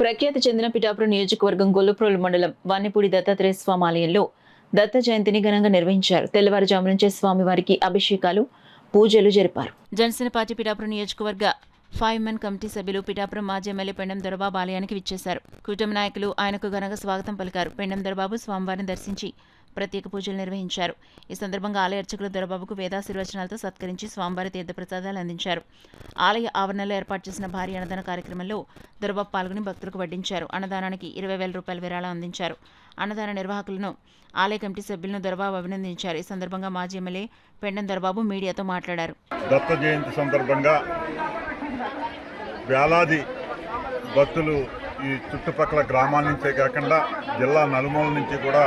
ప్రఖ్యాతి చెందిన పిఠాపురం నియోజకవర్గం గొల్లప్రోలు మండలం వాణిపూడి దత్తాత్రేయ స్వామి ఆలయంలో దత్త జయంతిని ఘనంగా నిర్వహించారు. తెల్లవారుజాము నుంచే స్వామివారికి అభిషేకాలు, పూజలు జరిపారు. జనసేన పార్టీ పిఠాపురం నియోజకవర్గ 5 కమిటీ సభ్యులు పిఠాపురం మాజీ ఎమ్మెల్యే పెండం దొరబాబు ఆలయానికి విచ్చేశారు. కూటమి నాయకులు ఆయనకు ఘనంగా స్వాగతం పలికారు. పెండం దొరబాబు స్వామివారిని దర్శించి ప్రత్యేక పూజలు నిర్వహించారు. ఈ సందర్భంగా ఆలయ అర్చకులు దొరబాబుకు వేదాశీర్వచనాలతో సత్కరించి స్వామివారి తీర్థప్రసాదాలు అందించారు. ఆలయ ఆవరణలో ఏర్పాటు చేసిన భారీ అన్నదాన కార్యక్రమంలో దొరబాబు పాల్గొని భక్తులకు వడ్డించారు. అన్నదానానికి 20,000 రూపాయల విరాళం అందించారు. అన్నదాన నిర్వాహకులను, ఆలయ కమిటీ సభ్యులను దొరబాబు అభినందించారు. ఈ సందర్భంగా మాజీ ఎమ్మెల్యే పెండం దొరబాబు మీడియాతో మాట్లాడారు. దత్త జయంతి సందర్భంగా వేలాది భక్తులు ఈ చుట్టుపక్కల గ్రామాల నుంచే కాకుండా జిల్లా నలుమూల నుంచి కూడా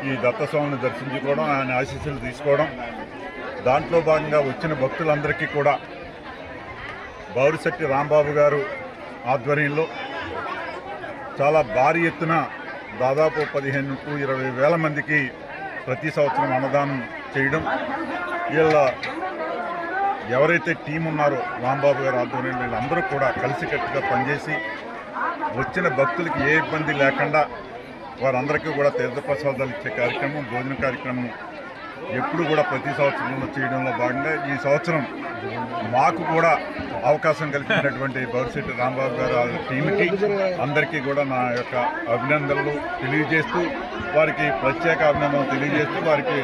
ఈ దత్తస్వామిని దర్శించుకోవడం, ఆయన ఆశీస్సులు తీసుకోవడం, దాంట్లో భాగంగా వచ్చిన భక్తులందరికీ కూడా బౌరిశెట్టి రాంబాబు గారు ఆధ్వర్యంలో చాలా భారీ ఎత్తున దాదాపు 15-20 వేల మందికి ప్రతి సంవత్సరం అన్నదానం చేయడం, వీళ్ళ ఎవరైతే టీం ఉన్నారో రాంబాబు గారు ఆధ్వర్యంలో వీళ్ళందరూ కూడా కలిసికట్టుగా పనిచేసి వచ్చిన భక్తులకి ఏ ఇబ్బంది లేకుండా వారందరికీ కూడా తీర్థప్రసాదాలు ఇచ్చే కార్యక్రమం, భోజన కార్యక్రమం ఎప్పుడు కూడా ప్రతి సంవత్సరంలో చేయడంలో భాగంగా ఈ సంవత్సరం మాకు కూడా అవకాశం కల్పించినటువంటి బౌరిశెట్టి రాంబాబు గారు టీంకి అందరికీ కూడా నా యొక్క అభినందనలు తెలియజేస్తూ, వారికి ప్రత్యేక అభినందనలు తెలియజేస్తూ, వారికి